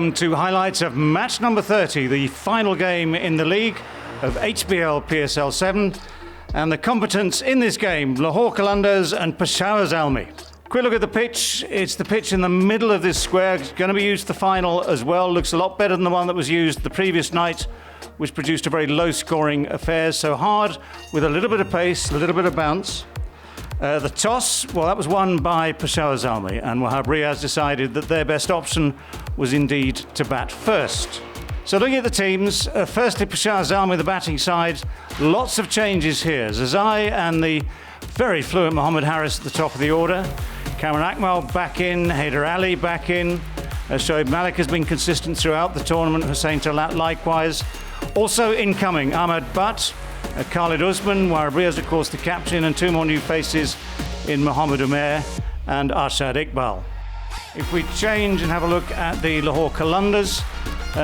welcome to highlights of match number 30, the final game in the league of HBL PSL 7. And the combatants in this game, Lahore Qalandars and Peshawar Zalmi. Quick look at the pitch. It's the pitch in the middle of this square. It's going to be used for the final as well. Looks a lot better than the one that was used the previous night, which produced a very low-scoring affair. So hard, with a little bit of pace, a little bit of bounce. The toss, well, that was won by Peshawar Zalmi, and Wahab Riaz decided that their best option was indeed to bat first. So looking at the teams, firstly Peshawar Zalmi, the batting side, lots of changes here. Zazai and the very fluent Mohammed Harris at the top of the order. Cameron Akmal back in, Haider Ali back in. Shoaib Malik has been consistent throughout the tournament, Hussein Talat likewise. Also incoming, Ahmad Butt, Khalid Usman, Wahab Riaz, of course, the captain, and two more new faces in Mohammed Umair and Arshad Iqbal. If we change and have a look at the Lahore Qalandars,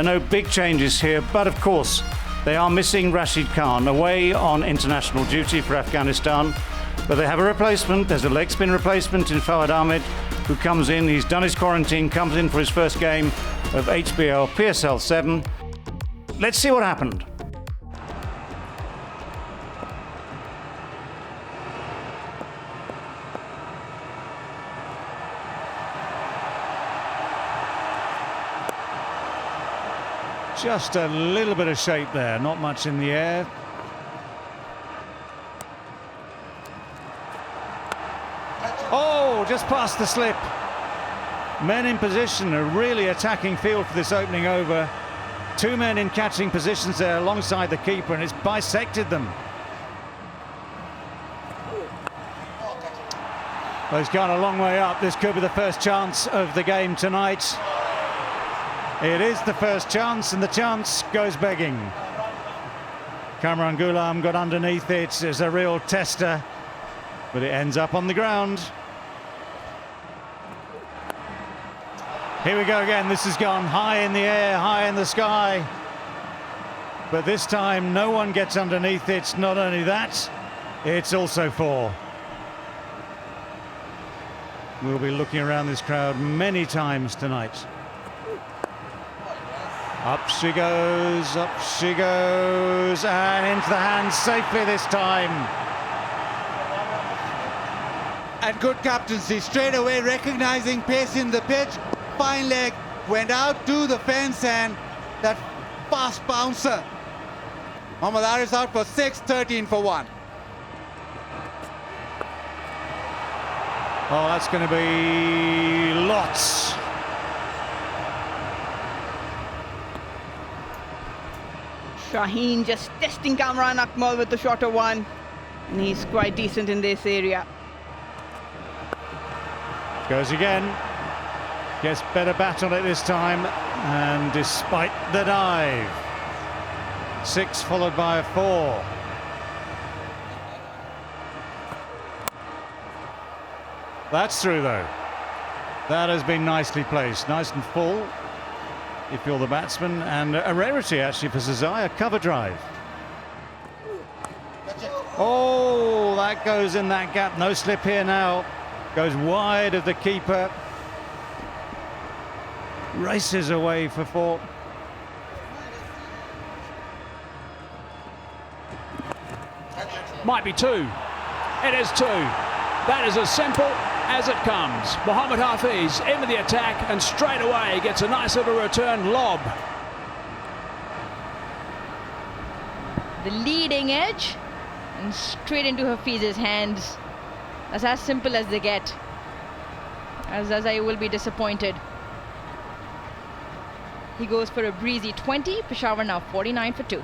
no big changes here, but of course, they are missing Rashid Khan, away on international duty for Afghanistan. But they have a replacement. There's a leg spin replacement in Fawad Ahmed, who comes in. He's done his quarantine, comes in for his first game of HBL PSL 7. Let's see what happened. Just a little bit of shape there, not much in the air. Oh, just past the slip. Men in position, a really attacking field for this opening over. Two men in catching positions there alongside the keeper, and it's bisected them. Well, he's gone a long way up. This could be the first chance of the game tonight. It is the first chance, and the chance goes begging. Kamran Ghulam got underneath it as a real tester, but it ends up on the ground. Here we go again. This has gone high in the air, high in the sky. But this time, no one gets underneath it. Not only that, it's also four. We'll be looking around this crowd many times tonight. Up she goes, and into the hands safely this time. And good captaincy, straight away recognizing pace in the pitch. Fine leg, went out to the fence, and that fast bouncer. Mohammed Harris out for 6, 13 for 1. Oh, that's going to be lots. Shaheen just testing Kamran Akmal with the shorter one, and he's quite decent in this area. Goes again, gets better bat on it this time, and despite the dive, 6 followed by a 4. That's through though. That has been nicely placed, nice and full if you're the batsman, and a rarity actually for Zazai, a cover drive. Oh, that goes in that gap, no slip here now. Goes wide of the keeper. Races away for 4. Might be 2. It is 2. That is as simple as it comes. Mohammed Hafiz into the attack, and straight away gets a nice little return lob. The leading edge, and straight into Hafiz's hands. That's as simple as they get. As Zazai will be disappointed. He goes for a breezy 20. Peshawar now 49 for 2.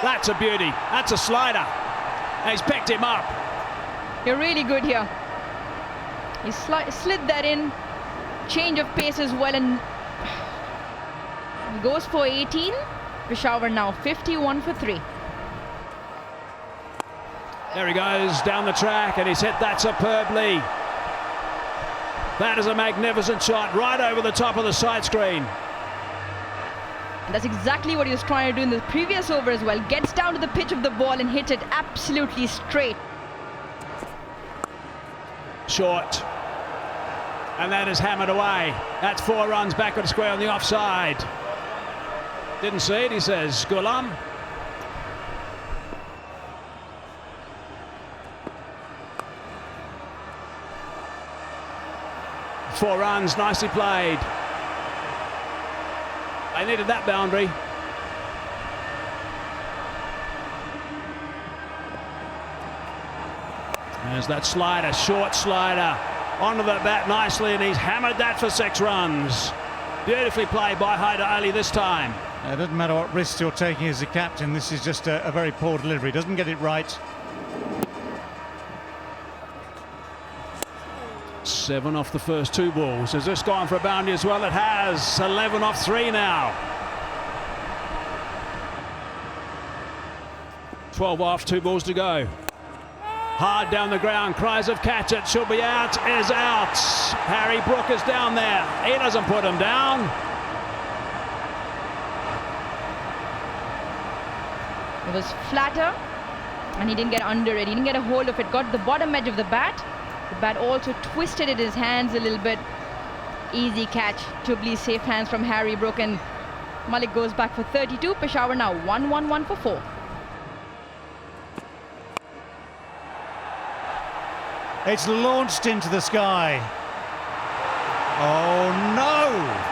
That's a beauty. That's a slider. And he's picked him up. You're really good here. He slid that in. Change of pace as well, and he goes for 18. Peshawar now 51 for 3. There he goes down the track, and he's hit that superbly. That is a magnificent shot right over the top of the side screen. And that's exactly what he was trying to do in the previous over as well. Gets down to the pitch of the ball and hits it absolutely straight. Short. And that is hammered away. That's 4 runs back at the square on the offside. Didn't see it, he says, Ghulam. Four runs, nicely played. They needed that boundary. There's that slider, short slider, onto the bat nicely, and he's hammered that for 6 runs. Beautifully played by Haider Ali this time. It doesn't matter what risks you're taking as a captain, this is just a very poor delivery. Doesn't get it right. 7 off the first 2 balls. Has this gone for a boundary as well? It has. 11 off 3 now. 12 off, 2 balls to go. Hard down the ground, cries of catch it, should be out, is out. Harry Brook is down there. He doesn't put him down. It was flatter and he didn't get under it. He didn't get a hold of it. Got the bottom edge of the bat. The bat also twisted in his hands a little bit. Easy catch. Chubbli's safe hands from Harry Brook, and Malik goes back for 32. Peshawar now 1-1-1 for 4. It's launched into the sky. Oh no!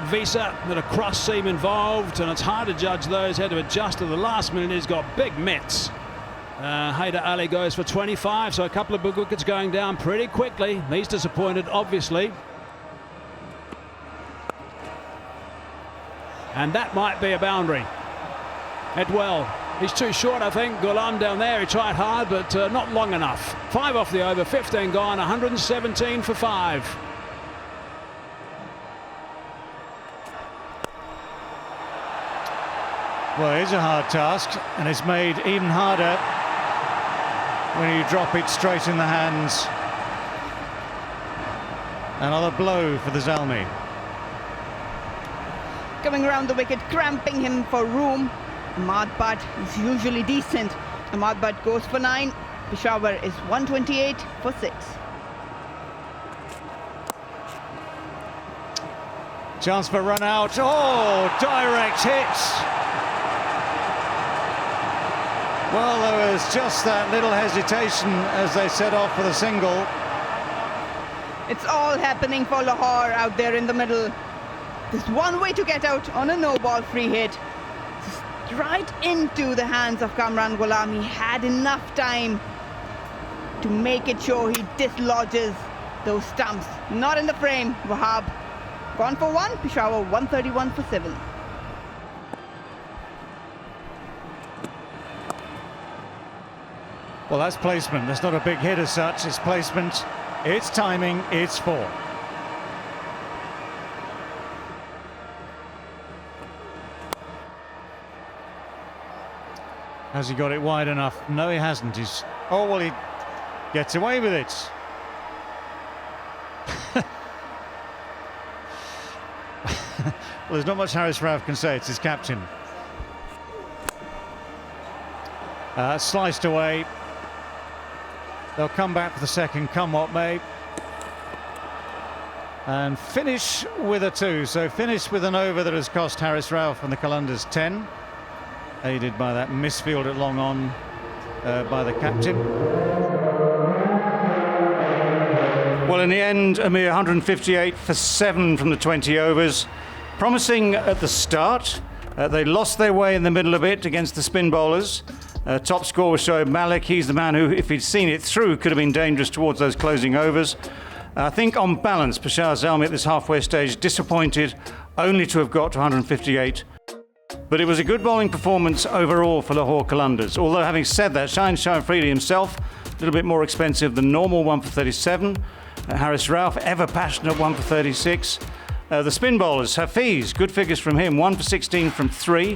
Visa with a cross seam involved, and it's hard to judge those. Had to adjust at the last minute. He's got big mitts. Haider Ali goes for 25, so a couple of big wickets going down pretty quickly. He's disappointed, obviously. And that might be a boundary. Edwell, he's too short, I think. Ghulam down there, he tried hard, but not long enough. 5 off the over, 15 gone, 117 for 5. Well, it is a hard task, and it's made even harder when you drop it straight in the hands. Another blow for the Zalmi. Coming around the wicket, cramping him for room. Ahmad Butt is usually decent. Ahmad Butt goes for 9. Peshawar is 128 for 6. Chance for run out. Oh, direct hit. Well, there was just that little hesitation as they set off for the single. It's all happening for Lahore out there in the middle. There's one way to get out on a no-ball free hit. Just right into the hands of Kamran Ghulam. He had enough time to make it sure he dislodges those stumps. Not in the frame. Wahab gone for 1. Peshawar 131 for 7. Well, that's placement. That's not a big hit as such. It's placement. It's timing. It's 4. Has he got it wide enough? No, he hasn't. He's... Oh, well, he gets away with it. Well, there's not much Haris Rauf can say. It's his captain. Sliced away. They'll come back for the second, come what may. And finish with a 2. So finish with an over that has cost Haris Rauf and the Qalandars 10. Aided by that misfield at long on by the captain. Well, in the end, a mere 158 for 7 from the 20 overs. Promising at the start. They lost their way in the middle of it against the spin bowlers. Top score was Shoaib Malik. He's the man who, if he'd seen it through, could have been dangerous towards those closing overs. I think on balance, Peshawar Zalmi at this halfway stage disappointed only to have got to 158. But it was a good bowling performance overall for Lahore Qalandars. Although, having said that, Shaheen Shahafreedi himself, a little bit more expensive than normal, 1 for 37. Haris Rauf, ever passionate, 1 for 36. The spin bowlers, Hafiz, good figures from him, 1 for 16 from 3.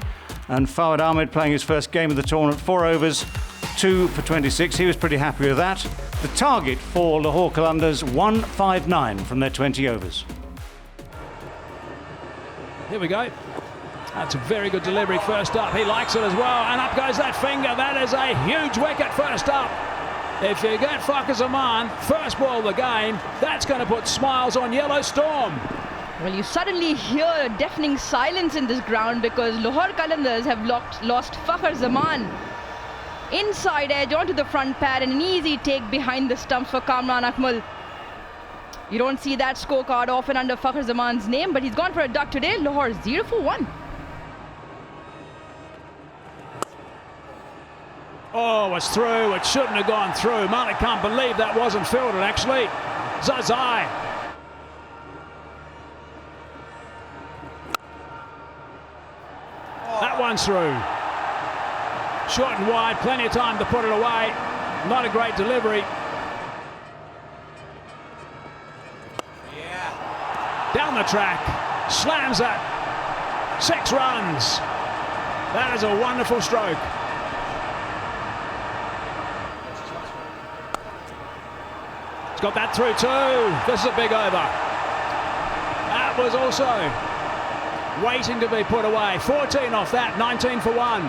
And Fawad Ahmed playing his first game of the tournament, 4 overs, 2 for 26. He was pretty happy with that. The target for Lahore Qalandars, 159 from their 20 overs. Here we go. That's a very good delivery first up. He likes it as well. And up goes that finger. That is a huge wicket first up. If you get Fakhar Zaman, first ball of the game, that's going to put smiles on Yellow Storm. Well, you suddenly hear a deafening silence in this ground because Lahore Qalandars have lost Fakhar Zaman. Inside edge onto the front pad and an easy take behind the stumps for Kamran Akmal. You don't see that scorecard often under Fakhar Zaman's name, but he's gone for a duck today. Lahore 0 for 1. Oh, it's through. It shouldn't have gone through. Malik can't believe that wasn't fielded, actually. Zazai. That one's through. Short and wide, plenty of time to put it away. Not a great delivery. Down the track, slams it. 6 runs. That is a wonderful stroke. He's got that through too. This is a big over. That was also waiting to be put away. 14 off that, 19 for 1.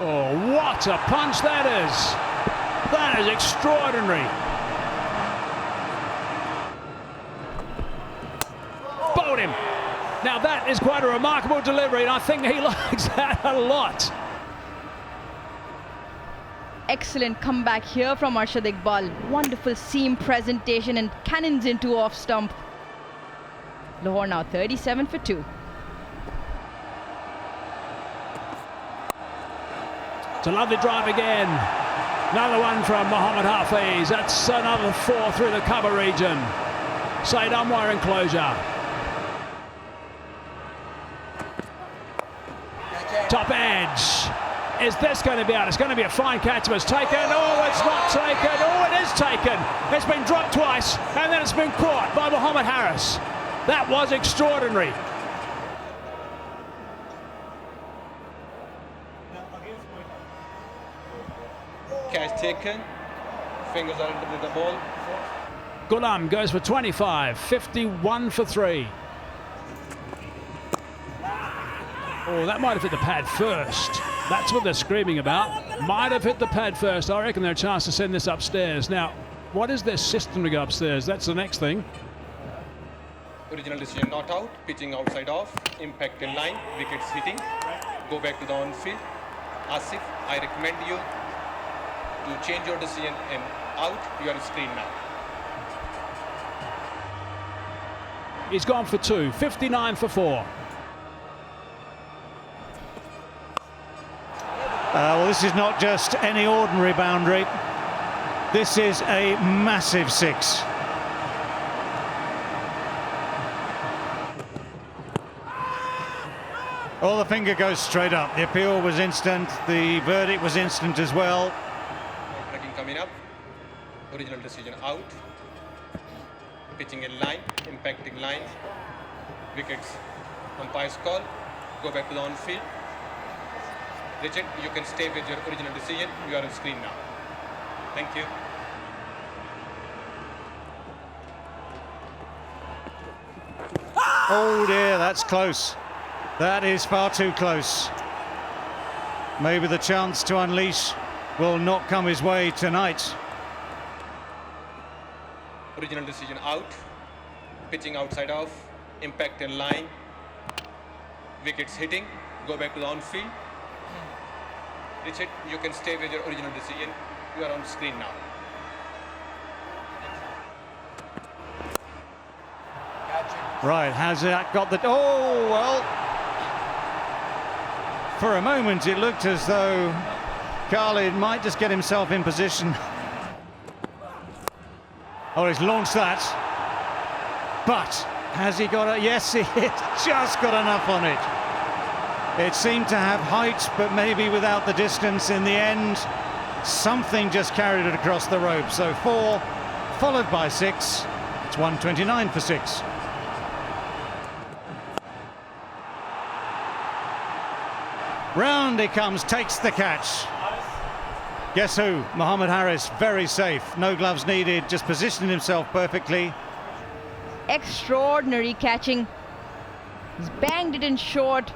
Oh, what a punch that is. That is extraordinary. Bowled him. Now that is quite a remarkable delivery, and I think he likes that a lot. Excellent comeback here from Arshad Iqbal. Wonderful seam presentation and cannons into off stump. Lahore now 37 for 2. It's a lovely drive again. Another one from Mohammad Hafiz. That's another 4 through the cover region. Saeed Anwar enclosure. Top edge. Is this going to be out? It's going to be a fine catch. It's taken. Oh, it's not taken. Oh, it is taken. It's been dropped twice, and then it's been caught by Mohammad Harris. That was extraordinary. Catch taken. Fingers are under the ball. Ghulam goes for 25. 51 for 3. Oh, that might have hit the pad first. That's what they're screaming about. Might have hit the pad first. I reckon they're a chance to send this upstairs. Now, what is their system to go upstairs? That's the next thing. Original decision not out. Pitching outside off. Impact in line. Wickets hitting. Go back to the on-field. Asif, I recommend you to change your decision and out. You are on screen now. He's gone for 2. 59 for 4. Well, this is not just any ordinary boundary. This is a massive 6. Oh, the finger goes straight up. The appeal was instant. The verdict was instant as well. Tracking coming up. Original decision out. Pitching in line. Impacting line. Wickets. Umpire's call. Go back to the on-field. Richard, you can stay with your original decision. You are on screen now. Thank you. Oh dear, that's close. That is far too close. Maybe the chance to unleash will not come his way tonight. Original decision out. Pitching outside off. Impact in line. Wickets hitting. Go back to the on-field. Richard, you can stay with your original decision. You are on screen now. Right, has that got the... Oh, well. For a moment, it looked as though Khalid might just get himself in position. Oh, he's launched that. But has he got it? Yes, he's just got enough on it. It seemed to have height, but maybe without the distance in the end. Something just carried it across the rope. So 4, followed by 6. It's 129 for 6. Round he comes, takes the catch. Guess who? Mohammad Harris, very safe. No gloves needed, just positioned himself perfectly. Extraordinary catching. He's banged it in short.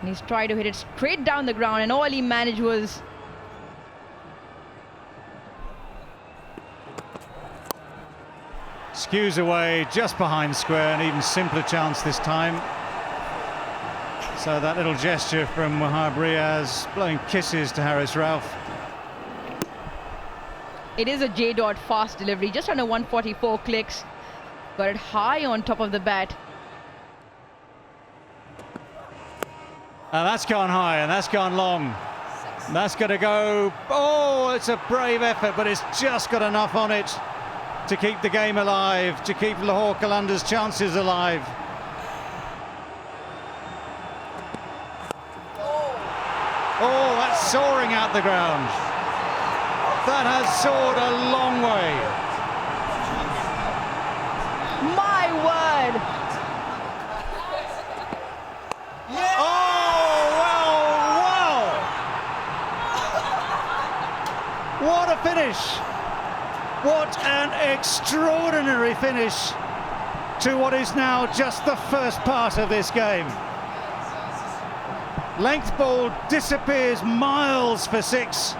And he's tried to hit it straight down the ground, and all he managed was skews away just behind square, an even simpler chance this time. So that little gesture from Wahab Riaz, blowing kisses to Haris Ralph. it is a J dot fast delivery, just under 144 clicks. Got it high on top of the bat. And that's gone high and that's gone long. That's going to go. Oh, it's a brave effort, but it's just got enough on it to keep the game alive, to keep Lahore Qalandars' chances alive. Oh, that's soaring out the ground. That has soared a long way. My word! Oh, wow, wow! What a finish! What an extraordinary finish to what is now just the first part of this game. Length ball disappears miles for six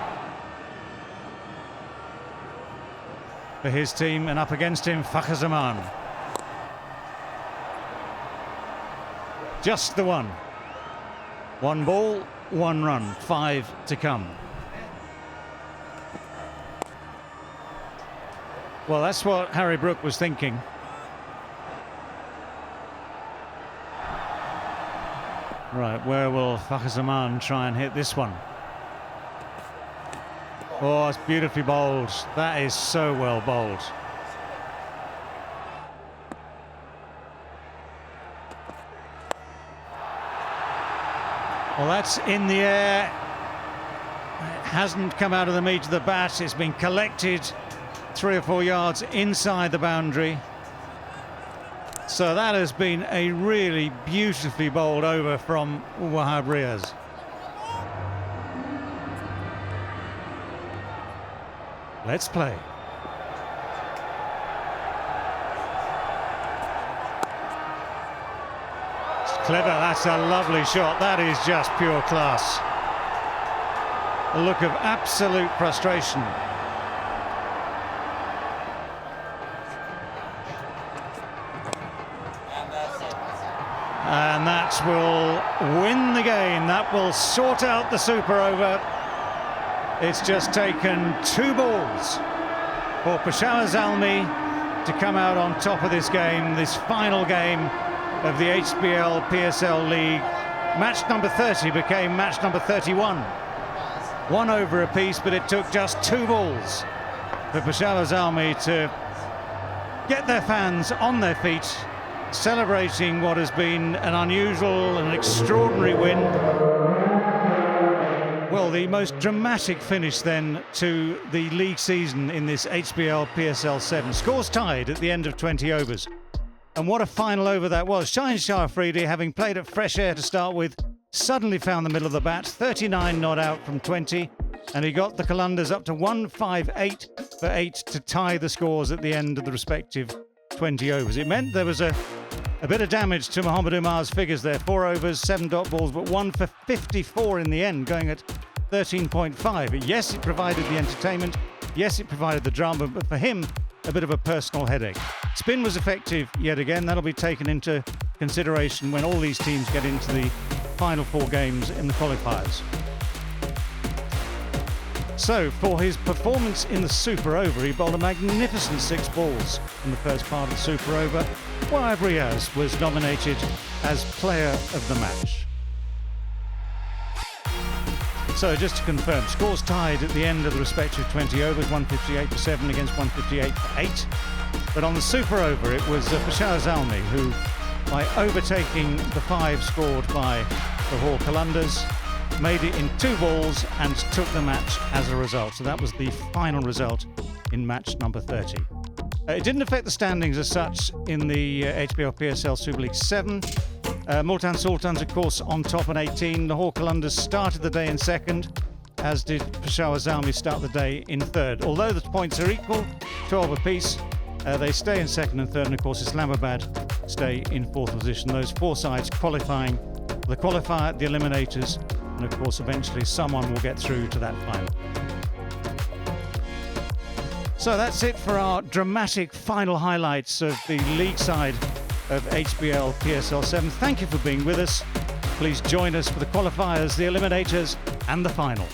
for his team, and up against him, Fakhar Zaman. Just the one. One ball, one run, 5 to come. Well, that's what Harry Brook was thinking. Right, where will Fakhar Zaman try and hit this one? Oh, it's beautifully bowled. That is so well bowled. Well, that's in the air. It hasn't come out of the meat of the bat. It's been collected 3 or 4 yards inside the boundary. So that has been a really beautifully bowled over from Wahab Riaz. Let's play. It's clever, that's a lovely shot. That is just pure class. A look of absolute frustration. And that will win the game. That will sort out the super over. It's just taken 2 balls for Peshawar Zalmi to come out on top of this game, this final game of the HBL PSL League. Match number 30 became match number 31. 1 over apiece, but it took just 2 balls for Peshawar Zalmi to get their fans on their feet, celebrating what has been an unusual and extraordinary win. Well, the most dramatic finish then to the league season in this HBL PSL 7. Scores tied at the end of 20 overs. And what a final over that was. Shaheen Shah Afridi, having played at fresh air to start with, suddenly found the middle of the bat, 39 not out from 20, and he got the Qalandars up to 158 for 8 to tie the scores at the end of the respective 20 overs. It meant there was a bit of damage to Mohammad Umar's figures there. 4 overs, 7 dot balls, but 1 for 54 in the end, going at 13.5. Yes, it provided the entertainment. Yes, it provided the drama, but for him, a bit of a personal headache. Spin was effective yet again. That'll be taken into consideration when all these teams get into the final 4 games in the qualifiers. So, for his performance in the Super Over, he bowled a magnificent 6 balls in the first part of the Super Over. Wahab Riaz was nominated as Player of the Match. So, just to confirm, scores tied at the end of the respective 20 overs, 158 for 7 against 158 for 8. But on the Super Over, it was Peshawar Zalmi who, by overtaking the 5 scored by Lahore Qalandars, made it in 2 balls and took the match as a result. So that was the final result in match number 30. It didn't affect the standings as such in the HBL PSL Super League 7. Multan Sultans, of course, on top at 18. Lahore Qalandars started the day in 2nd, as did Peshawar Zalmi start the day in 3rd. Although the points are equal, 12 apiece, They stay in second and third, and of course Islamabad stay in fourth position. Those four sides qualifying, the qualifier, the eliminators, and of course eventually someone will get through to that final. So that's it for our dramatic final highlights of the league side of HBL PSL 7. Thank you for being with us. Please join us for the qualifiers, the eliminators, and the final.